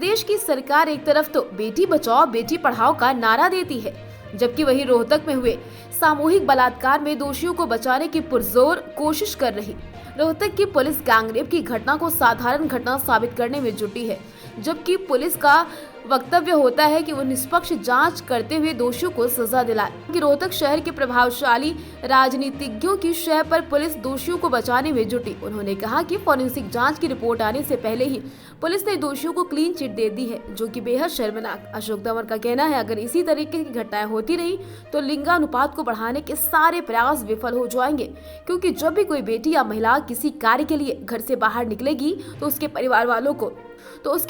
प्रदेश की सरकार एक तरफ तो बेटी बचाओ बेटी पढ़ाओ का नारा देती है, जबकि वहीं रोहतक में हुए सामूहिक बलात्कार में दोषियों को बचाने की पुरजोर कोशिश कर रही रोहतक की पुलिस गैंगरेप की घटना को साधारण घटना साबित करने में जुटी है। जबकि पुलिस का वक्तव्य होता है कि वो निष्पक्ष जांच करते हुए दोषियों को सजा दिलाए। कि रोहतक शहर के प्रभावशाली राजनीतिज्ञों की शह पर पुलिस दोषियों को बचाने में जुटी। उन्होंने कहा कि फोरेंसिक जांच की रिपोर्ट आने से पहले ही पुलिस ने दोषियों को क्लीन चिट दे दी है, जो कि बेहद शर्मनाक। अशोक तंवर का कहना है, अगर इसी तरीके की घटनाएं होती रही तो लिंगानुपात को बढ़ाने के सारे प्रयास विफल हो जाएंगे, क्योंकि जब भी कोई बेटी या महिला किसी कार्य के लिए घर से बाहर निकलेगी तो उसके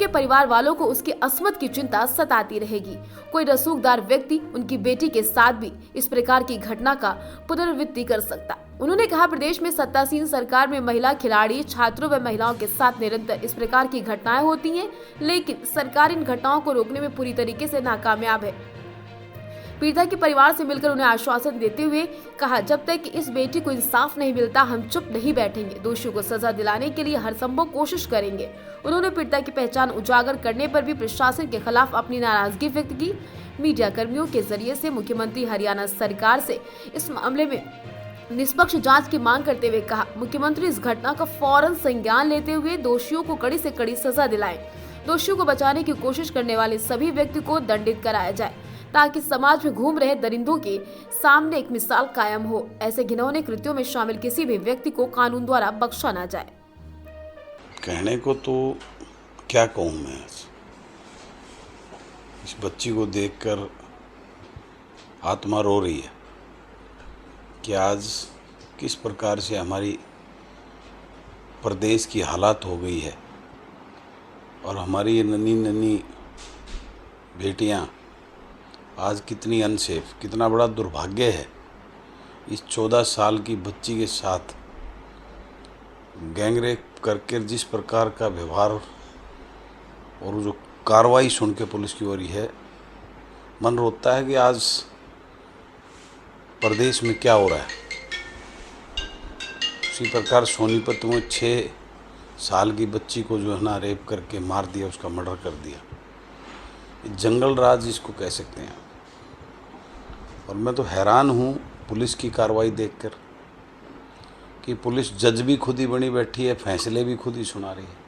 परिवार वालों को उसकी अस्मत की चिंता सताती रहेगी। कोई रसूखदार व्यक्ति उनकी बेटी के साथ भी इस प्रकार की घटना का पुनरावृत्ति कर सकता। उन्होंने कहा, प्रदेश में सत्तासीन सरकार में महिला खिलाड़ी, छात्रों व महिलाओं के साथ निरंतर इस प्रकार की घटनाएं होती हैं, लेकिन सरकार इन घटनाओं को रोकने में पूरी तरीके से नाकामयाब है। पीड़िता के परिवार से मिलकर उन्हें आश्वासन देते हुए कहा, जब तक इस बेटी को इंसाफ नहीं मिलता हम चुप नहीं बैठेंगे, दोषियों को सजा दिलाने के लिए हर संभव कोशिश करेंगे। उन्होंने पीड़िता की पहचान उजागर करने पर भी प्रशासन के खिलाफ अपनी नाराजगी व्यक्त की। मीडिया कर्मियों के जरिए से मुख्यमंत्री हरियाणा सरकार से इस मामले में निष्पक्ष जांच की मांग करते हुए कहा, मुख्यमंत्री इस घटना का फौरन संज्ञान लेते हुए दोषियों को कड़ी से कड़ी सजा दिलाएं। दोषियों को बचाने की कोशिश करने वाले सभी व्यक्ति को दंडित कराया जाए, ताकि समाज में घूम रहे दरिंदों के सामने एक मिसाल कायम हो। ऐसे घिनौने कृत्यों में शामिल किसी भी व्यक्ति को कानून द्वारा बख्शा न जाए। कहने को तो क्या कहूँ मैं, इस बच्ची को देखकर आत्मा रो रही है कि आज किस प्रकार से हमारी प्रदेश की हालात हो गई है और हमारी नन्ही नन्ही बेटियां आज कितनी अनसेफ, कितना बड़ा दुर्भाग्य है। इस 14 साल की बच्ची के साथ गैंगरेप करके जिस प्रकार का व्यवहार और जो कार्रवाई सुन के पुलिस की हो रही है, मन रोता है कि आज प्रदेश में क्या हो रहा है। उसी प्रकार सोनीपत में 6 साल की बच्ची को जो है ना रेप करके मार दिया, उसका मर्डर कर दिया। जंगल राज इसको कह सकते हैं। और मैं तो हैरान हूँ पुलिस की कार्रवाई देखकर कि पुलिस जज भी खुद ही बनी बैठी है, फैसले भी खुद ही सुना रही है।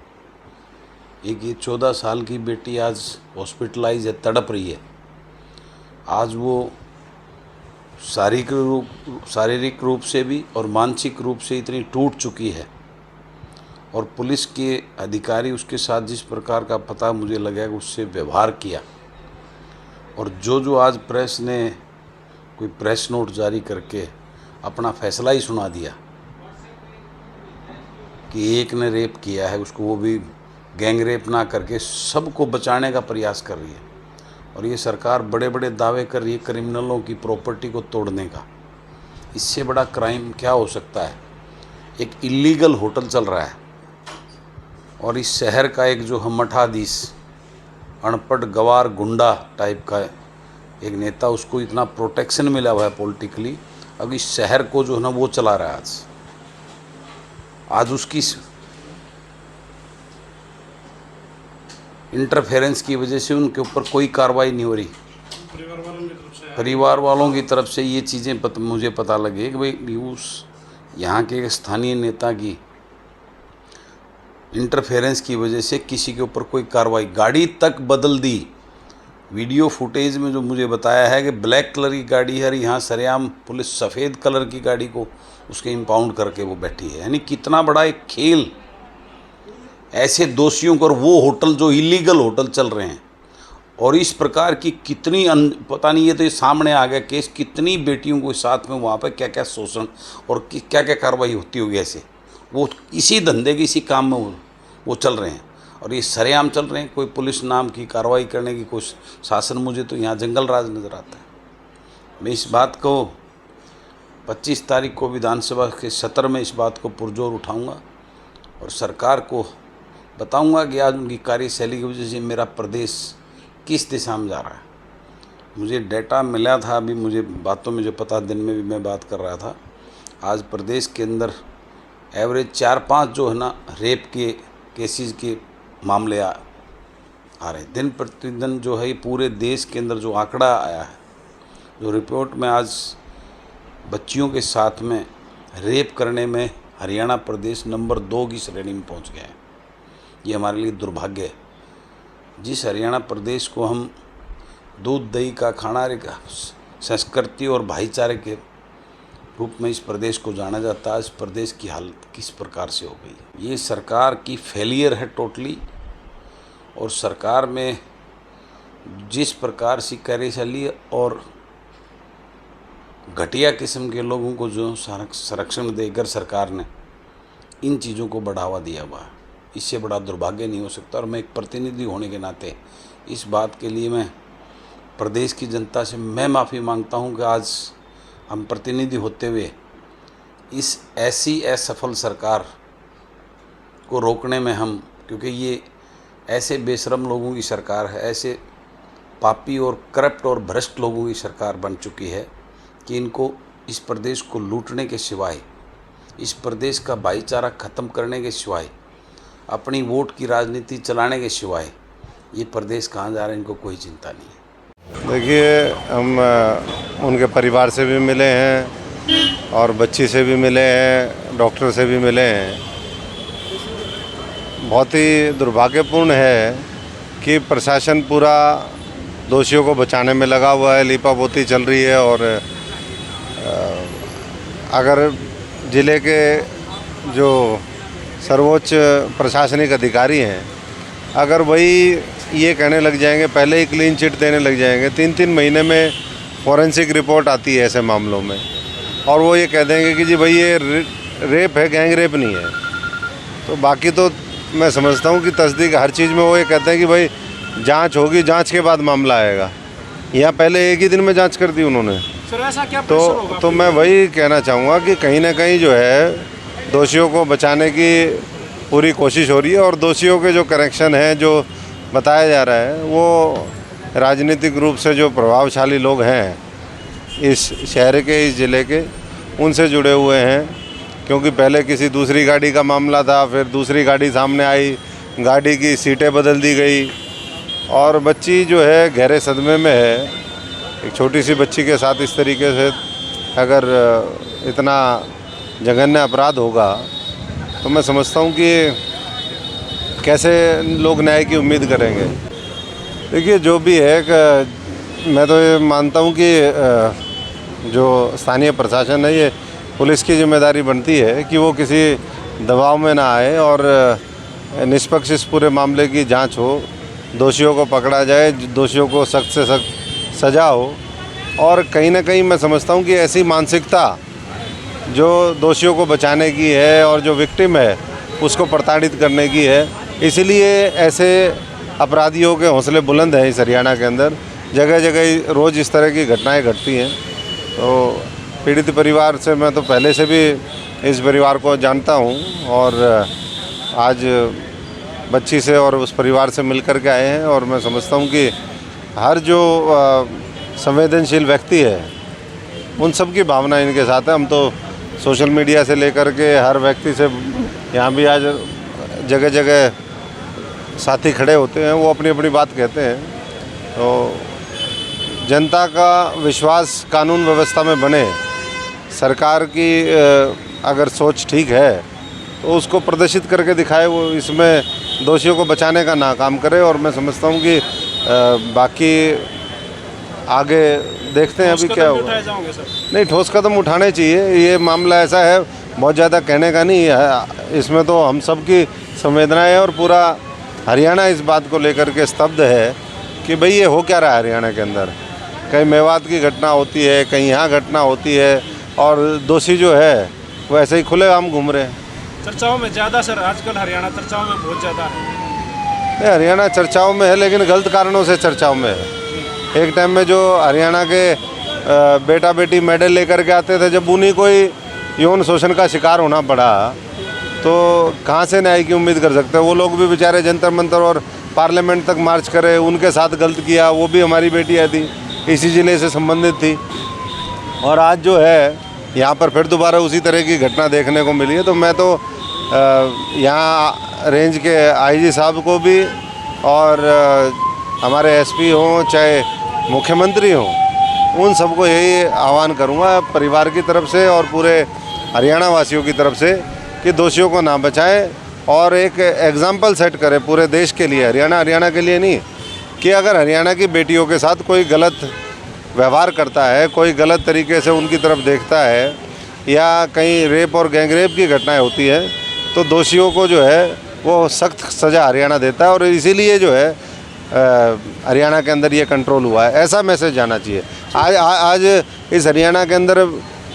एक ये 14 साल की बेटी आज हॉस्पिटलाइज है, तड़प रही है। आज वो शारीरिक रूप से भी और मानसिक रूप से इतनी टूट चुकी है, और पुलिस के अधिकारी उसके साथ जिस प्रकार का पता मुझे लगा कि उससे व्यवहार किया, और जो आज प्रेस ने कोई प्रेस नोट जारी करके अपना फैसला ही सुना दिया कि एक ने रेप किया है, उसको वो भी गैंग रेप ना करके सबको बचाने का प्रयास कर रही है। और ये सरकार बड़े बड़े दावे कर रही है क्रिमिनलों की प्रॉपर्टी को तोड़ने का। इससे बड़ा क्राइम क्या हो सकता है। एक इलीगल होटल चल रहा है और इस शहर का एक जो मठाधीश अनपढ़ गवार गुंडा टाइप का एक नेता, उसको इतना प्रोटेक्शन मिला हुआ है पॉलिटिकली। अब इस शहर को जो है ना वो चला रहा है। आज उसकी इंटरफेरेंस की वजह से उनके ऊपर कोई कार्रवाई नहीं हो रही। परिवार वालों की तरफ से ये चीज़ें मुझे पता लगे कि भाई उस यहाँ के स्थानीय नेता की इंटरफेरेंस की वजह से किसी के ऊपर कोई कार्रवाई, गाड़ी तक बदल दी। वीडियो फुटेज में जो मुझे बताया है कि ब्लैक कलर की गाड़ी है, यहाँ सरेआम पुलिस सफ़ेद कलर की गाड़ी को उसके इम्पाउंड करके वो बैठी है। यानी कितना बड़ा एक खेल ऐसे दोषियों को, और वो होटल जो इलीगल होटल चल रहे हैं। और इस प्रकार की कितनी पता नहीं, ये तो ये सामने आ गया केस, कितनी बेटियों को साथ में वहाँ पर क्या क्या शोषण और क्या क्या कार्रवाई होती होगी। ऐसे वो इसी धंधे के इसी काम में वो चल रहे हैं और ये सरेआम चल रहे हैं। कोई पुलिस नाम की कार्रवाई करने की कोई शासन, मुझे तो यहाँ जंगल राज नज़र आता है। मैं इस बात को 25 तारीख को विधानसभा के सत्र में इस बात को पुरजोर उठाऊंगा और सरकार को बताऊंगा कि आज उनकी कार्यशैली की वजह से मेरा प्रदेश किस दिशा में जा रहा है। मुझे डेटा मिला था, अभी मुझे बातों में जो पता, दिन में भी मैं बात कर रहा था, आज प्रदेश के अंदर एवरेज 4-5 जो है ना रेप के केसेस के मामले आ रहे हैं। दिन प्रतिदिन जो है ये पूरे देश के अंदर जो आंकड़ा आया है, जो रिपोर्ट में आज बच्चियों के साथ में रेप करने में हरियाणा प्रदेश नंबर 2 की श्रेणी में पहुंच गया है। ये हमारे लिए दुर्भाग्य है। जिस हरियाणा प्रदेश को हम दूध दही का खाना संस्कृति और भाईचारे के रूप में इस प्रदेश को जाना जाता है, इस प्रदेश की हालत किस प्रकार से हो गई। ये सरकार की फेलियर है टोटली। और सरकार में जिस प्रकार से कार्यशैली और घटिया किस्म के लोगों को जो संरक्षण देकर सरकार ने इन चीज़ों को बढ़ावा दिया हुआ है, इससे बड़ा दुर्भाग्य नहीं हो सकता। और मैं एक प्रतिनिधि होने के नाते इस बात के लिए मैं प्रदेश की जनता से मैं माफ़ी मांगता हूं कि आज हम प्रतिनिधि होते हुए इस ऐसी असफल सरकार को रोकने में हम, क्योंकि ये ऐसे बेशरम लोगों की सरकार है, ऐसे पापी और करप्ट और भ्रष्ट लोगों की सरकार बन चुकी है कि इनको इस प्रदेश को लूटने के सिवाय, इस प्रदेश का भाईचारा ख़त्म करने के सिवाय, अपनी वोट की राजनीति चलाने के सिवाय ये प्रदेश कहाँ जा रहा है इनको कोई चिंता नहीं है। देखिए, हम उनके परिवार से भी मिले हैं और बच्ची से भी मिले हैं, डॉक्टर से भी मिले हैं। बहुत ही दुर्भाग्यपूर्ण है कि प्रशासन पूरा दोषियों को बचाने में लगा हुआ है, लीपापोती चल रही है। और अगर ज़िले के जो सर्वोच्च प्रशासनिक अधिकारी हैं, अगर वही ये कहने लग जाएंगे, पहले ही क्लीन चिट देने लग जाएंगे, 3-3 महीने में फॉरेंसिक रिपोर्ट आती है ऐसे मामलों में, और वो ये कह देंगे कि जी भाई ये रेप है, गैंग रेप नहीं है, तो बाकी तो मैं समझता हूँ कि तस्दीक हर चीज़ में वो ये कहते हैं कि भाई जांच होगी, जांच के बाद मामला आएगा। यहाँ पहले एक ही दिन में जांच कर दी उन्होंने। सर ऐसा क्या तो मैं वही कहना चाहूँगा कि कहीं ना कहीं जो है दोषियों को बचाने की पूरी कोशिश हो रही है। और दोषियों के जो कनेक्शन हैं, जो बताया जा रहा है, वो राजनीतिक रूप से जो प्रभावशाली लोग हैं इस शहर के, इस ज़िले के, उनसे जुड़े हुए हैं। क्योंकि पहले किसी दूसरी गाड़ी का मामला था, फिर दूसरी गाड़ी सामने आई, गाड़ी की सीटें बदल दी गई और बच्ची जो है गहरे सदमे में है। एक छोटी सी बच्ची के साथ इस तरीके से अगर इतना जघन्य अपराध होगा तो मैं समझता हूँ कि कैसे लोग न्याय की उम्मीद करेंगे। देखिए, जो भी है, मैं तो ये मानता हूँ कि जो स्थानीय प्रशासन है, ये पुलिस की जिम्मेदारी बनती है कि वो किसी दबाव में ना आए और निष्पक्ष इस पूरे मामले की जांच हो, दोषियों को पकड़ा जाए, दोषियों को सख्त से सख्त सज़ा हो। और कहीं ना कहीं मैं समझता हूँ कि ऐसी मानसिकता जो दोषियों को बचाने की है और जो विक्टिम है उसको प्रताड़ित करने की है, इसलिए ऐसे अपराधियों के हौसले बुलंद हैं इस हरियाणा के अंदर। जगह जगह रोज़ इस तरह की घटनाएं घटती हैं। तो पीड़ित परिवार से मैं तो पहले से भी इस परिवार को जानता हूं और आज बच्ची से और उस परिवार से मिलकर के आए हैं। और मैं समझता हूं कि हर जो संवेदनशील व्यक्ति है उन सब की भावना इनके साथ है। हम तो सोशल मीडिया से लेकर के हर व्यक्ति से, यहाँ भी आज जगह जगह साथी खड़े होते हैं, वो अपनी अपनी बात कहते हैं। तो जनता का विश्वास कानून व्यवस्था में बने, सरकार की अगर सोच ठीक है तो उसको प्रदर्शित करके दिखाए, वो इसमें दोषियों को बचाने का ना काम करे। और मैं समझता हूँ कि बाकी आगे देखते हैं अभी क्या होगा। नहीं, ठोस कदम उठाने चाहिए। ये मामला ऐसा है, बहुत ज़्यादा कहने का नहीं है, इसमें तो हम सब की संवेदनाएं और पूरा हरियाणा इस बात को लेकर के स्तब्ध है कि भाई ये हो क्या रहा है हरियाणा के अंदर। कहीं मेवात की घटना होती है, कहीं यहाँ घटना होती है और दोषी जो है वो ऐसे ही खुलेआम घूम रहे हैं। चर्चाओं में ज़्यादा सर, आजकल हरियाणा चर्चाओं में बहुत ज़्यादा है। नहीं, हरियाणा चर्चाओं में है लेकिन गलत कारणों से चर्चाओं में है। एक टाइम में जो हरियाणा के बेटा बेटी मेडल लेकर के आते थे, जब उन्हीं को ही यौन शोषण का शिकार होना पड़ा तो कहाँ से न्याय की उम्मीद कर सकते हैं। वो लोग भी बेचारे जंतर मंतर और पार्लियामेंट तक मार्च करे, उनके साथ गलत किया। वो भी हमारी बेटियाँ थी, इसी ज़िले से संबंधित थी। और आज जो है यहाँ पर फिर दोबारा उसी तरह की घटना देखने को मिली है। तो मैं तो यहाँ रेंज के आईजी साहब को भी और हमारे एसपी हों चाहे मुख्यमंत्री हों, उन सबको यही आह्वान करूंगा परिवार की तरफ से और पूरे हरियाणा वासियों की तरफ से कि दोषियों को ना बचाएं और एक एग्जाम्पल सेट करें पूरे देश के लिए, हरियाणा के लिए नहीं, कि अगर हरियाणा की बेटियों के साथ कोई गलत व्यवहार करता है, कोई गलत तरीके से उनकी तरफ देखता है या कहीं रेप और गैंगरेप की घटनाएं होती है तो दोषियों को जो है वो सख्त सज़ा हरियाणा देता है और इसीलिए जो है हरियाणा के अंदर ये कंट्रोल हुआ है। ऐसा मैसेज जाना चाहिए। आज इस हरियाणा के अंदर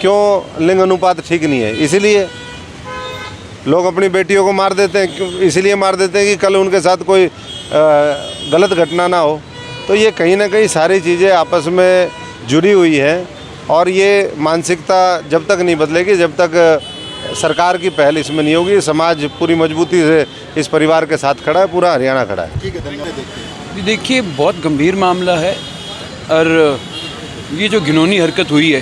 क्यों लिंग अनुपात ठीक नहीं है, इसीलिए लोग अपनी बेटियों को मार देते हैं, इसीलिए मार देते हैं कि कल उनके साथ कोई गलत घटना ना हो। तो ये कहीं ना कहीं सारी चीज़ें आपस में जुड़ी हुई हैं और ये मानसिकता जब तक नहीं बदलेगी, जब तक सरकार की पहल इसमें नहीं होगी, समाज पूरी मजबूती से इस परिवार के साथ खड़ा है, पूरा हरियाणा खड़ा है। ठीक है, धन्यवाद। देखिए, बहुत गंभीर मामला है और ये जो घिनौनी हरकत हुई है,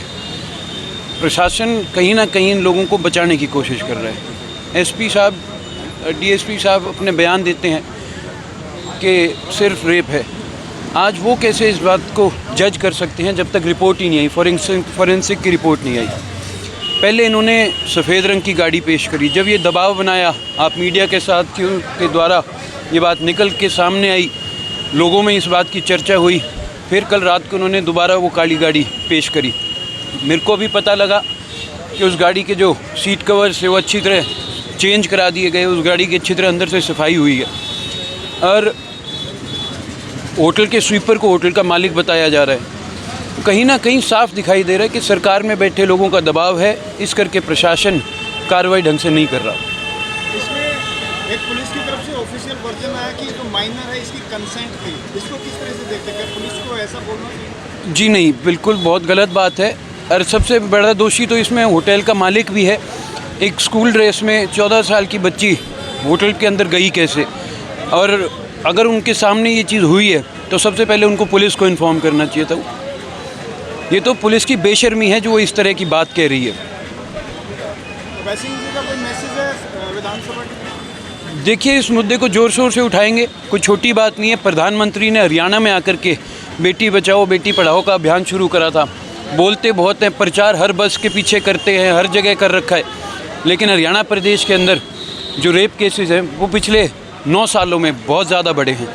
प्रशासन कहीं ना कहीं इन लोगों को बचाने की कोशिश कर रहा है। एसपी साहब, डीएसपी साहब अपने बयान देते हैं कि सिर्फ रेप है। आज वो कैसे इस बात को जज कर सकते हैं जब तक रिपोर्ट ही नहीं आई, फॉरेंसिक की रिपोर्ट नहीं आई। पहले इन्होंने सफ़ेद रंग की गाड़ी पेश करी, जब ये दबाव बनाया आप मीडिया के साथियों के द्वारा ये बात निकल के सामने आई, लोगों में इस बात की चर्चा हुई, फिर कल रात को उन्होंने दोबारा वो काली गाड़ी पेश करी। मेरे को भी पता लगा कि उस गाड़ी के जो सीट कवर से वो अच्छी तरह चेंज करा दिए गए, उस गाड़ी की अच्छी तरह अंदर से सफाई हुई है और होटल के स्वीपर को होटल का मालिक बताया जा रहा है। तो कहीं ना कहीं साफ दिखाई दे रहा है कि सरकार में बैठे लोगों का दबाव है, इस करके प्रशासन कार्रवाई ढंग से नहीं कर रहा। इसमें एक पुलिस की तरफ से ऑफिशियल वर्जन आया कि जो माइनर है इसकी कंसेंट थी, इसको किस तरह से देखते हैं? पुलिस को ऐसा बोलना चाहिए? जी नहीं, बिल्कुल बहुत गलत बात है और सबसे बड़ा दोषी तो इसमें होटल का मालिक भी है। एक स्कूल ड्रेस में 14 साल की बच्ची होटल के अंदर गई कैसे? और अगर उनके सामने ये चीज़ हुई है तो सबसे पहले उनको पुलिस को इन्फॉर्म करना चाहिए था। ये तो पुलिस की बेशर्मी है जो इस तरह की बात कह रही है। वैसे ही का कोई मैसेज है विधानसभा के? देखिए, इस मुद्दे को ज़ोर शोर से उठाएंगे, कोई छोटी बात नहीं है। प्रधानमंत्री ने हरियाणा में आकर के बेटी बचाओ बेटी पढ़ाओ का अभियान शुरू करा था। बोलते बहुत हैं, प्रचार हर बस के पीछे करते हैं, हर जगह कर रखा है, लेकिन हरियाणा प्रदेश के अंदर जो रेप केसेस हैं वो पिछले 9 सालों में बहुत ज़्यादा बढ़े हैं।